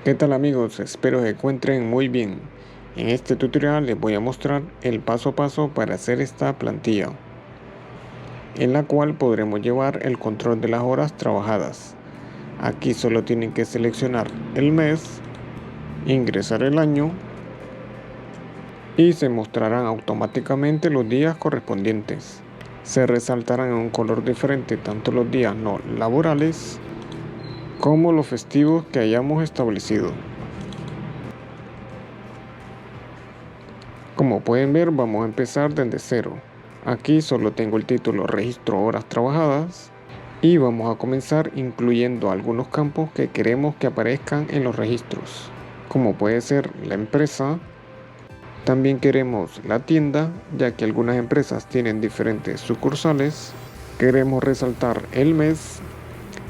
¿Qué tal amigos? Espero se encuentren muy bien. En este tutorial les voy a mostrar el paso a paso para hacer esta plantilla, en la cual podremos llevar el control de las horas trabajadas. Aquí solo tienen que seleccionar el mes, ingresar el año y se mostrarán automáticamente los días correspondientes. Se resaltarán en un color diferente tanto los días no laborales como los festivos que hayamos establecido. Como pueden ver, vamos a empezar desde cero. Aquí solo tengo el título Registro Horas Trabajadas y vamos a comenzar incluyendo algunos campos que queremos que aparezcan en los registros, como puede ser la empresa. También queremos la tienda, ya que algunas empresas tienen diferentes sucursales. Queremos resaltar el mes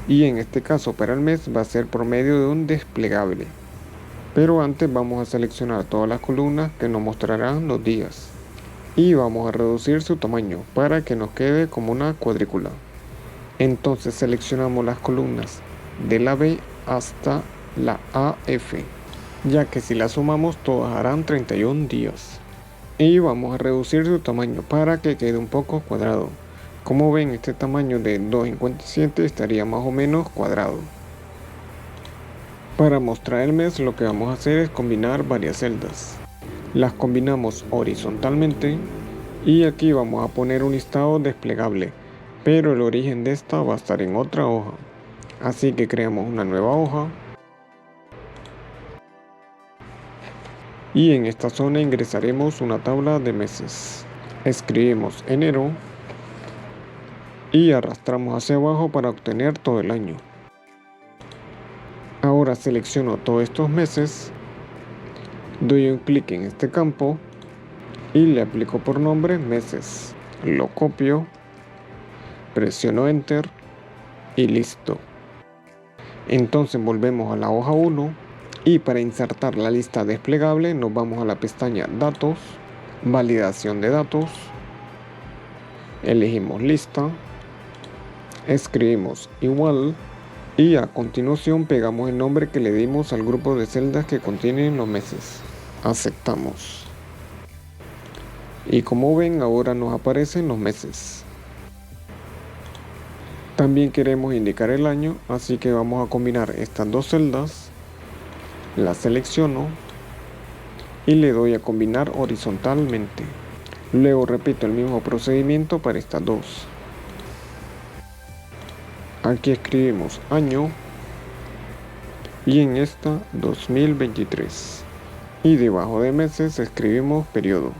y en este caso para el mes va a ser por medio de un desplegable. Pero antes vamos a seleccionar todas las columnas que nos mostrarán los días y vamos a reducir su tamaño para que nos quede como una cuadrícula. Entonces seleccionamos las columnas de la B hasta la AF, ya que si las sumamos todas harán 31 días. Y vamos a reducir su tamaño para que quede un poco cuadrado. Como ven, este tamaño de 2,57 estaría más o menos cuadrado. Para mostrar el mes, lo que vamos a hacer es combinar varias celdas. Las combinamos horizontalmente y aquí vamos a poner un listado desplegable, pero el origen de esta va a estar en otra hoja. Así que creamos una nueva hoja y en esta zona ingresaremos una tabla de meses. Escribimos enero y arrastramos hacia abajo para obtener todo el año. Ahora selecciono todos estos meses, doy un clic en este campo y le aplico por nombre meses. Lo copio, presiono enter y listo. Entonces volvemos a la hoja 1 y para insertar la lista desplegable nos vamos a la pestaña datos, validación de datos, elegimos lista, escribimos igual y a continuación pegamos el nombre que le dimos al grupo de celdas que contienen los meses. Aceptamos. Y como ven, ahora nos aparecen los meses. También queremos indicar el año, así que vamos a combinar estas dos celdas. Las selecciono y le doy a combinar horizontalmente. Luego repito el mismo procedimiento para estas dos. Aquí escribimos año y en esta 2023. Y debajo de meses escribimos periodo,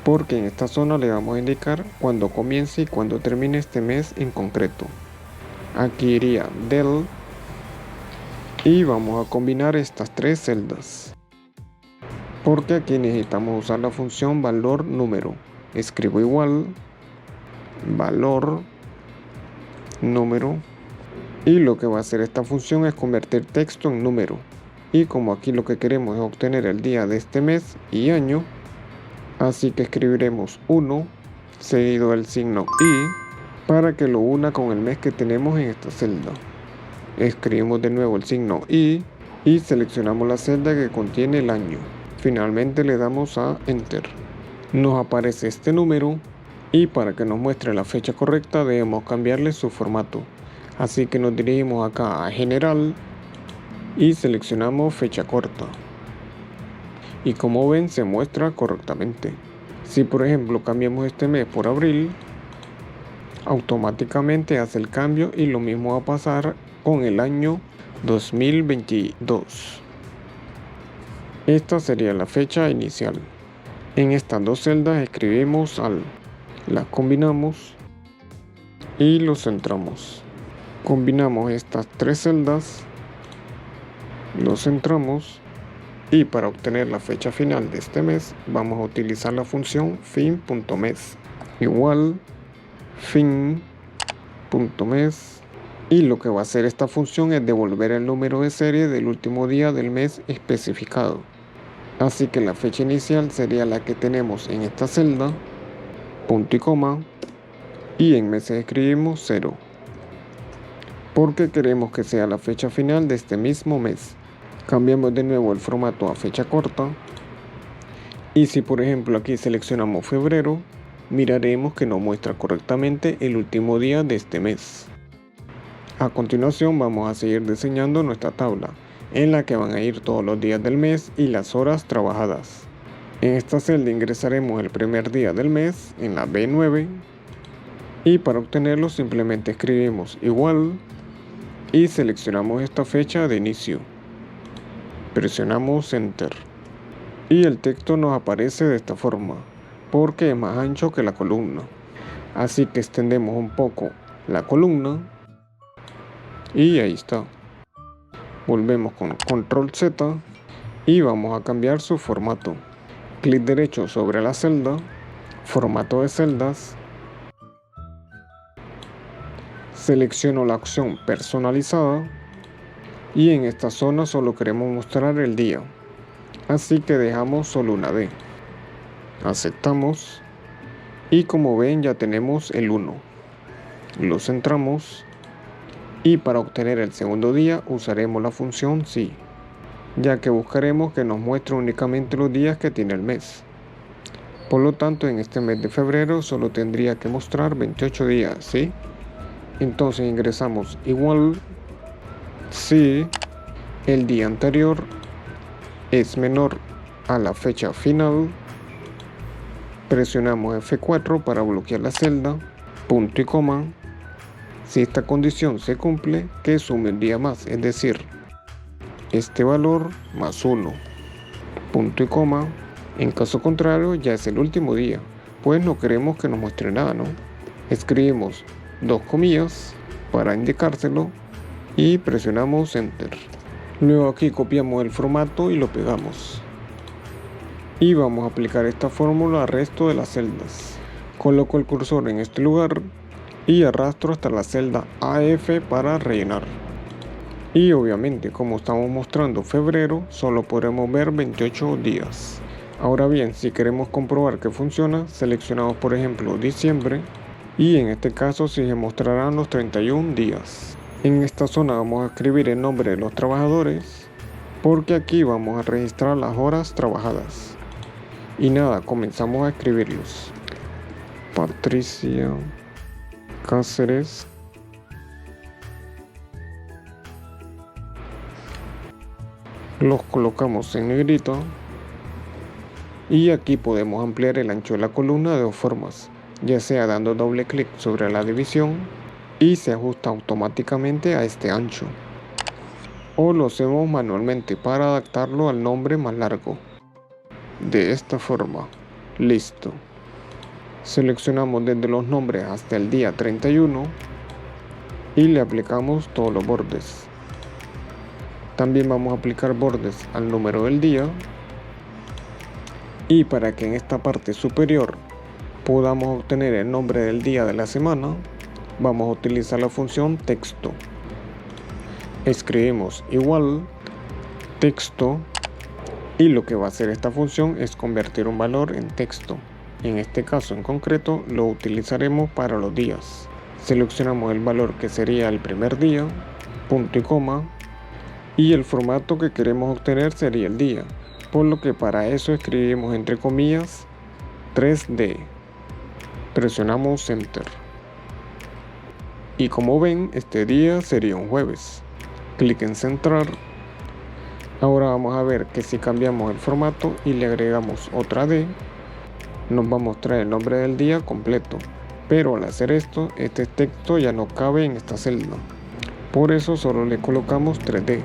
porque en esta zona le vamos a indicar cuándo comience y cuándo termine este mes en concreto. Aquí iría del y vamos a combinar estas tres celdas, porque aquí necesitamos usar la función valor número. Escribo igual, valor número, y lo que va a hacer esta función es convertir texto en número. Y como aquí lo que queremos es obtener el día de este mes y año, así que escribiremos 1 seguido del signo i para que lo una con el mes que tenemos en esta celda. Escribimos de nuevo el signo i y seleccionamos la celda que contiene el año. Finalmente le damos a enter. Nos aparece este número y para que nos muestre la fecha correcta debemos cambiarle su formato. Así que nos dirigimos acá a general y seleccionamos fecha corta. Y como ven, se muestra correctamente. Si por ejemplo cambiamos este mes por abril, automáticamente hace el cambio y lo mismo va a pasar con el año 2022. Esta sería la fecha inicial. En estas dos celdas escribimos al, las combinamos y los centramos. Combinamos estas tres celdas, los centramos y para obtener la fecha final de este mes vamos a utilizar la función fin.mes igual fin.mes y lo que va a hacer esta función es devolver el número de serie del último día del mes especificado. Así que la fecha inicial sería la que tenemos en esta celda, punto y coma, y en meses escribimos 0. porque queremos que sea la fecha final de este mismo mes. Cambiamos de nuevo el formato a fecha corta. Y si por ejemplo aquí seleccionamos febrero, miraremos que nos muestra correctamente el último día de este mes. A continuación vamos a seguir diseñando nuestra tabla, en la que van a ir todos los días del mes y las horas trabajadas. En esta celda ingresaremos el primer día del mes en la B9 y para obtenerlo simplemente escribimos igual y seleccionamos esta fecha de inicio. Presionamos Enter y el texto nos aparece de esta forma porque es más ancho que la columna. Así que extendemos un poco la columna y ahí está. Volvemos con Control Z y vamos a cambiar su formato. Clic derecho sobre la celda, formato de celdas. Selecciono la opción personalizada y en esta zona solo queremos mostrar el día. Así que dejamos solo una D. Aceptamos y como ven ya tenemos el 1. Lo centramos y para obtener el segundo día usaremos la función si, ya que buscaremos que nos muestre únicamente los días que tiene el mes. Por lo tanto, en este mes de febrero solo tendría que mostrar 28 días, ¿sí? Entonces ingresamos igual si el día anterior es menor a la fecha final. Presionamos F4 para bloquear la celda, punto y coma. Si esta condición se cumple, que sume un día más, es decir, este valor más 1, punto y coma. En caso contrario, ya es el último día, pues no queremos que nos muestre nada, ¿no? Escribimos dos comillas para indicárselo y presionamos Enter. Luego aquí copiamos el formato y lo pegamos. Y vamos a aplicar esta fórmula al resto de las celdas. Coloco el cursor en este lugar y arrastro hasta la celda AF para rellenar. Y obviamente, como estamos mostrando febrero, solo podremos ver 28 días. Ahora bien, si queremos comprobar que funciona, seleccionamos por ejemplo diciembre y en este caso sí se mostrarán los 31 días. En esta zona vamos a escribir el nombre de los trabajadores porque aquí vamos a registrar las horas trabajadas. Y nada, comenzamos a escribirlos. Patricia Cáceres. Los colocamos en negrito. Y aquí podemos ampliar el ancho de la columna de dos formas, ya sea dando doble clic sobre la división y se ajusta automáticamente a este ancho. O lo hacemos manualmente para adaptarlo al nombre más largo. De esta forma. Listo. Seleccionamos desde los nombres hasta el día 31 y le aplicamos todos los bordes. También vamos a aplicar bordes al número del día. Y para que en esta parte superior podamos obtener el nombre del día de la semana, vamos a utilizar la función texto. Escribimos igual texto y lo que va a hacer esta función es convertir un valor en texto. En este caso en concreto lo utilizaremos para los días. Seleccionamos el valor que sería el primer día, punto y coma, y el formato que queremos obtener sería el día, por lo que para eso escribimos entre comillas 3D. Presionamos Enter. Y como ven, este día sería un jueves. Clic en centrar. Ahora vamos a ver que si cambiamos el formato y le agregamos otra D, nos va a mostrar el nombre del día completo. Pero al hacer esto, este texto ya no cabe en esta celda. Por eso solo le colocamos 3D.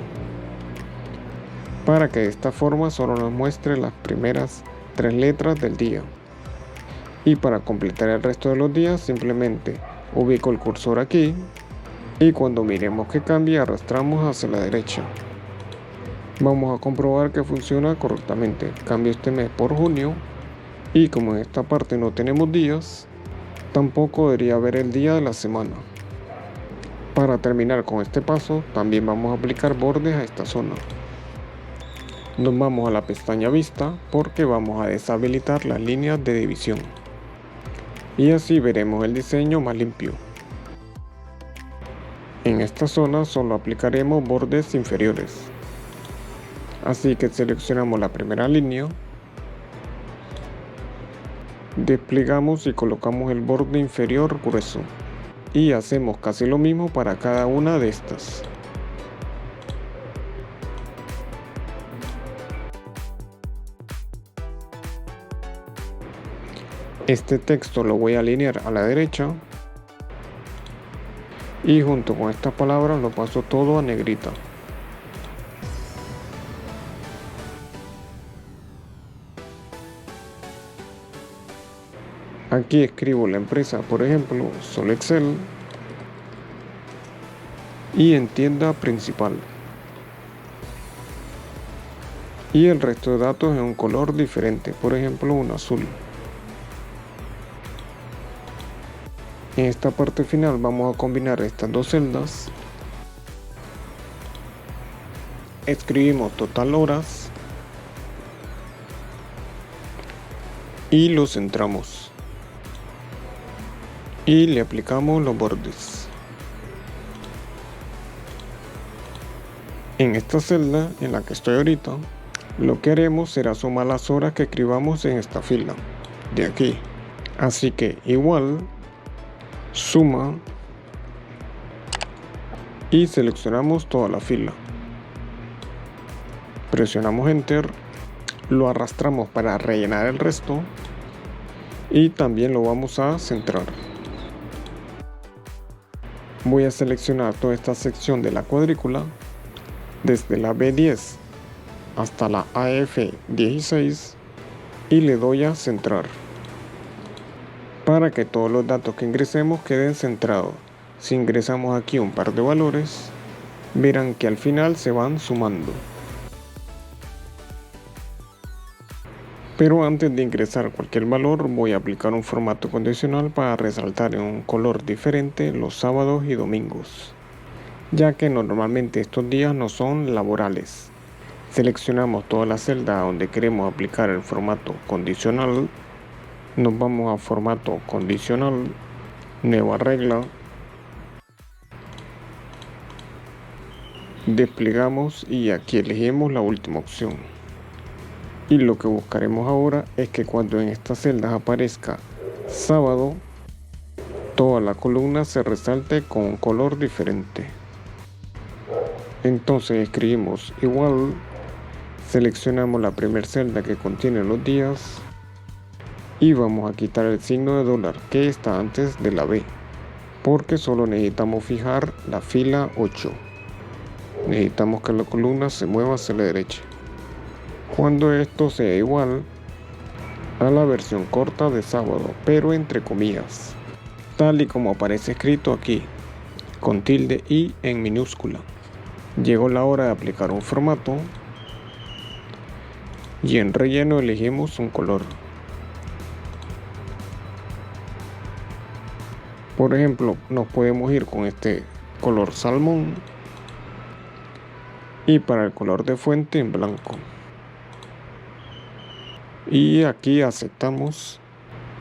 Para que de esta forma solo nos muestre las primeras 3 letras del día. Y para completar el resto de los días simplemente ubico el cursor aquí y cuando miremos que cambie arrastramos hacia la derecha. Vamos a comprobar que funciona correctamente. Cambio este mes por junio y como en esta parte no tenemos días, tampoco debería haber el día de la semana. Para terminar con este paso también vamos a aplicar bordes a esta zona. Nos vamos a la pestaña Vista porque vamos a deshabilitar las líneas de división. Y así veremos el diseño más limpio. En esta zona solo aplicaremos bordes inferiores. Así que seleccionamos la primera línea, desplegamos y colocamos el borde inferior grueso. Y hacemos casi lo mismo para cada una de estas. Este texto lo voy a alinear a la derecha y junto con estas palabras lo paso todo a negrita. Aquí escribo la empresa, por ejemplo, Solexel, y en tienda principal. Y el resto de datos en un color diferente, por ejemplo un azul. En esta parte final vamos a combinar estas dos celdas. Escribimos total horas y lo centramos. Y le aplicamos los bordes. En esta celda en la que estoy ahorita, lo que haremos será sumar las horas que escribamos en esta fila de aquí. Así que igual, suma y seleccionamos toda la fila. Presionamos Enter, lo arrastramos para rellenar el resto y también lo vamos a centrar. Voy a seleccionar toda esta sección de la cuadrícula desde la B10 hasta la AF16 y le doy a centrar para que todos los datos que ingresemos queden centrados. Si ingresamos aquí un par de valores, verán que al final se van sumando. Pero antes de ingresar cualquier valor, voy a aplicar un formato condicional para resaltar en un color diferente los sábados y domingos, ya que normalmente estos días no son laborales. Seleccionamos toda la celda donde queremos aplicar el formato condicional. Nos vamos a formato condicional, nueva regla, desplegamos y aquí elegimos la última opción. Y lo que buscaremos ahora es que cuando en estas celdas aparezca sábado, toda la columna se resalte con un color diferente. Entonces escribimos igual, seleccionamos la primera celda que contiene los días y vamos a quitar el signo de dólar que está antes de la B, porque solo necesitamos fijar la fila 8. Necesitamos que la columna se mueva hacia la derecha. Cuando esto sea igual a la versión corta de sábado, pero entre comillas, tal y como aparece escrito aquí, con tilde y en minúscula. Llegó la hora de aplicar un formato y en relleno elegimos un color. Por ejemplo, nos podemos ir con este color salmón y para el color de fuente en blanco. Y aquí aceptamos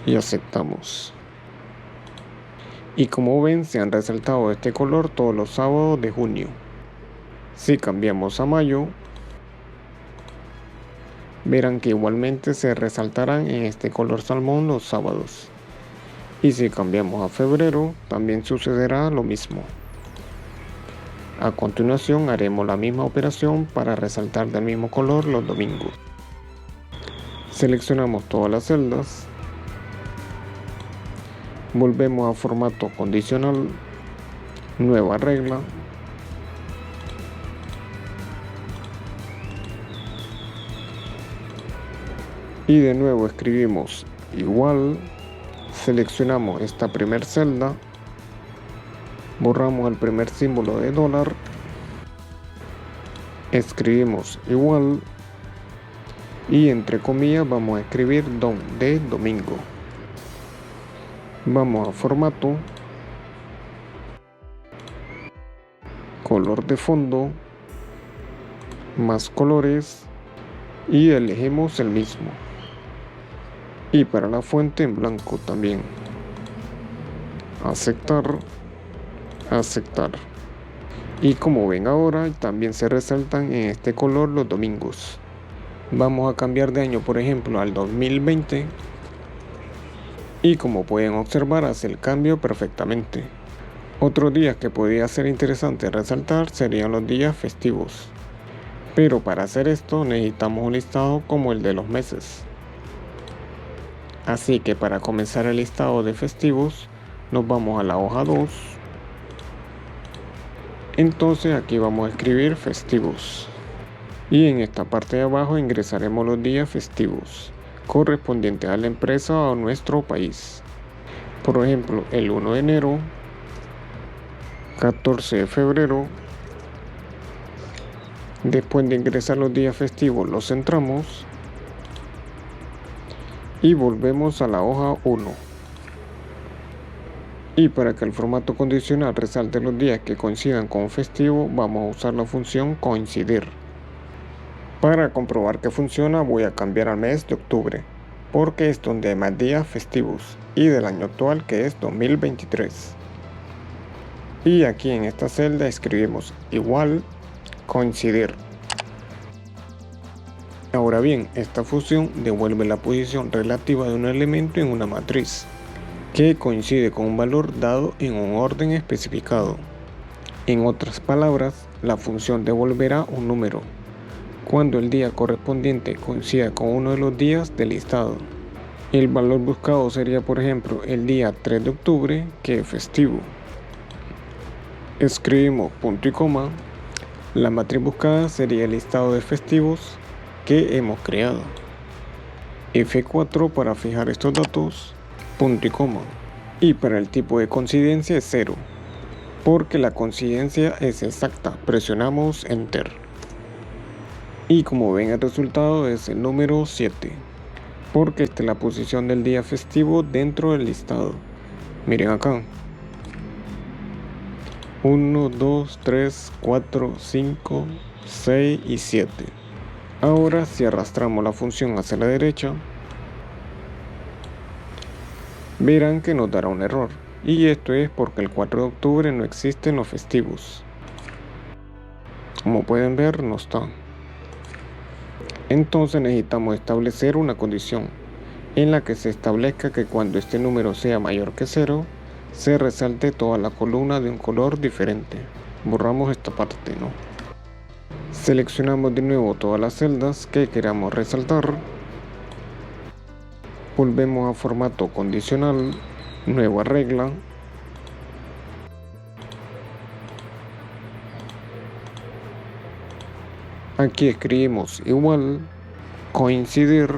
y aceptamos. Y como ven, se han resaltado este color todos los sábados de junio. Si cambiamos a mayo, verán que igualmente se resaltarán en este color salmón los sábados. Y si cambiamos a febrero, también sucederá lo mismo. A continuación haremos la misma operación para resaltar del mismo color los domingos. Seleccionamos todas las celdas, volvemos a formato condicional, nueva regla, y de nuevo escribimos igual, seleccionamos esta primera celda, borramos el primer símbolo de dólar, escribimos igual y entre comillas vamos a escribir DOM de domingo. Vamos a formato, color de fondo, más colores y elegimos el mismo. Y para la fuente en blanco también. Aceptar, aceptar. Y como ven ahora, también se resaltan en este color los domingos. Vamos a cambiar de año, por ejemplo, al 2020. Y como pueden observar, hace el cambio perfectamente. Otros días que podría ser interesante resaltar serían los días festivos. Pero para hacer esto necesitamos un listado como el de los meses. Así que para comenzar el listado de festivos, nos vamos a la hoja 2. Entonces aquí vamos a escribir festivos. Y en esta parte de abajo ingresaremos los días festivos correspondientes a la empresa o a nuestro país. Por ejemplo, el 1 de enero, 14 de febrero. Después de ingresar los días festivos los centramos y volvemos a la hoja 1. Y para que el formato condicional resalte los días que coincidan con un festivo, vamos a usar la función coincidir. Para comprobar que funciona, voy a cambiar al mes de octubre, porque es donde hay más días festivos, y del año actual, que es 2023. Y aquí en esta celda escribimos igual coincidir. Ahora bien, esta función devuelve la posición relativa de un elemento en una matriz, que coincide con un valor dado en un orden especificado. En otras palabras, la función devolverá un número, cuando el día correspondiente coincida con uno de los días del listado. El valor buscado sería, por ejemplo, el día 3 de octubre, que es festivo. Escribimos punto y coma. La matriz buscada sería el listado de festivos que hemos creado. F4 para fijar estos datos, punto y coma. Y para el tipo de coincidencia es 0, porque la coincidencia es exacta. Presionamos Enter. Y como ven, el resultado es el número 7, porque esta es la posición del día festivo dentro del listado. Miren acá. 1, 2, 3, 4, 5, 6 y 7. Ahora, si arrastramos la función hacia la derecha, verán que nos dará un error. Y esto es porque el 4 de octubre no existe en los festivos. Como pueden ver, no está. Entonces necesitamos establecer una condición en la que se establezca que cuando este número sea mayor que 0, se resalte toda la columna de un color diferente. Borramos esta parte, ¿no? Seleccionamos de nuevo todas las celdas que queramos resaltar. Volvemos a formato condicional, nueva regla. Aquí escribimos igual, coincidir,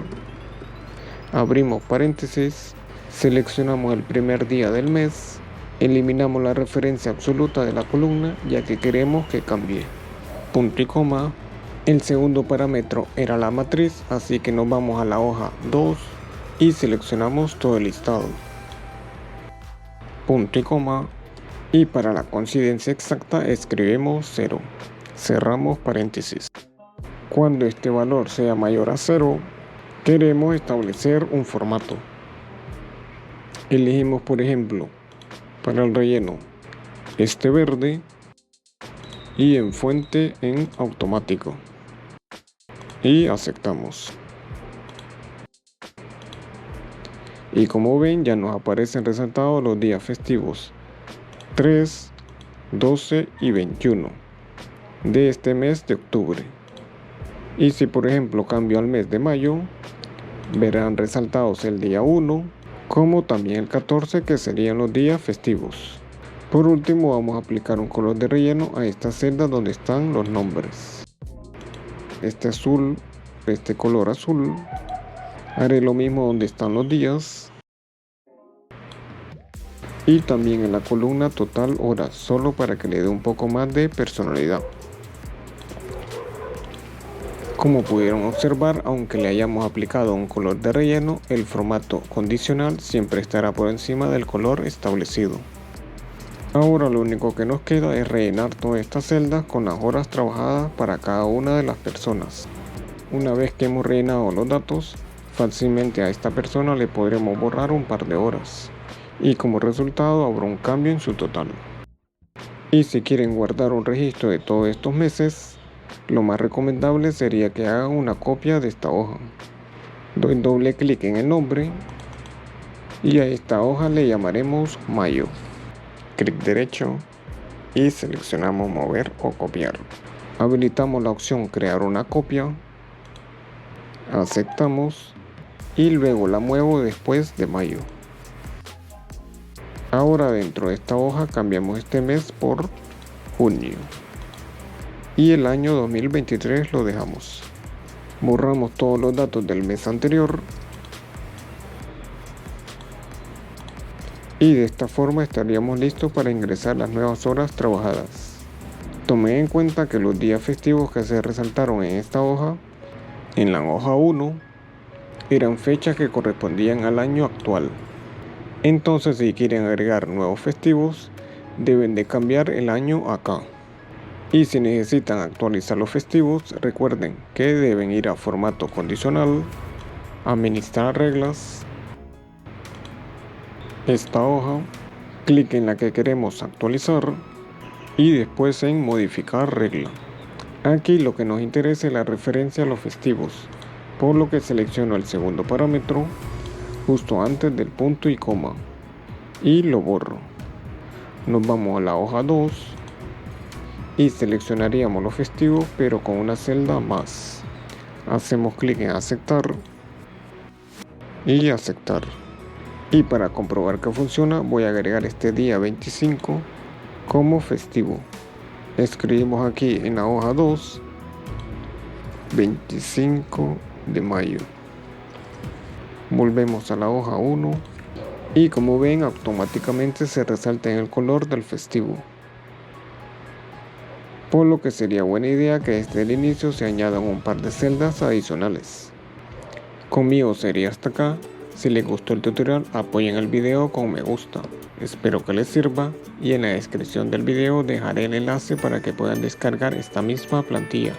abrimos paréntesis, seleccionamos el primer día del mes, eliminamos la referencia absoluta de la columna ya que queremos que cambie, punto y coma. El segundo parámetro era la matriz, así que nos vamos a la hoja 2 y seleccionamos todo el listado, punto y coma. Y para la coincidencia exacta escribimos 0, cerramos paréntesis. Cuando este valor sea mayor a 0, queremos establecer un formato. Elegimos, por ejemplo, para el relleno, este verde, y en fuente en automático. Y aceptamos. Y como ven, ya nos aparecen resaltados los días festivos 3, 12 y 21 de este mes de octubre. Y si por ejemplo cambio al mes de mayo, verán resaltados el día 1, como también el 14, que serían los días festivos. Por último, vamos a aplicar un color de relleno a esta celda donde están los nombres. Este azul, este color azul. Haré lo mismo donde están los días. Y también en la columna total horas, solo para que le dé un poco más de personalidad. Como pudieron observar, aunque le hayamos aplicado un color de relleno, el formato condicional siempre estará por encima del color establecido. Ahora lo único que nos queda es rellenar todas estas celdas con las horas trabajadas para cada una de las personas. Una vez que hemos rellenado los datos, fácilmente a esta persona le podremos borrar un par de horas y como resultado habrá un cambio en su total. Y si quieren guardar un registro de todos estos meses, lo más recomendable sería que hagan una copia de esta hoja. Doy doble clic en el nombre y a esta hoja le llamaremos mayo. Clic derecho y seleccionamos mover o copiar. Habilitamos la opción crear una copia, aceptamos y luego la muevo después de mayo. Ahora dentro de esta hoja cambiamos este mes por junio y el año 2023 lo dejamos. Borramos todos los datos del mes anterior y de esta forma estaríamos listos para ingresar las nuevas horas trabajadas. Tomen en cuenta que los días festivos que se resaltaron en esta hoja, en la hoja 1, eran fechas que correspondían al año actual. Entonces, si quieren agregar nuevos festivos, deben de cambiar el año acá. Y si necesitan actualizar los festivos, recuerden que deben ir a formato condicional, administrar reglas, esta hoja, clic en la que queremos actualizar y después en modificar regla. Aquí lo que nos interesa es la referencia a los festivos, por lo que selecciono el segundo parámetro justo antes del punto y coma y lo borro. Nos vamos a la hoja 2 y seleccionaríamos los festivos pero con una celda más. Hacemos clic en aceptar y aceptar. Y para comprobar que funciona voy a agregar este día 25 como festivo. Escribimos aquí en la hoja 2 25 de mayo. Volvemos a la hoja 1 y como ven automáticamente se resalta en el color del festivo. Por lo que sería buena idea que desde el inicio se añadan un par de celdas adicionales. Conmigo sería hasta acá. Si les gustó el tutorial, apoyen el video con me gusta. Espero que les sirva y en la descripción del video dejaré el enlace para que puedan descargar esta misma plantilla.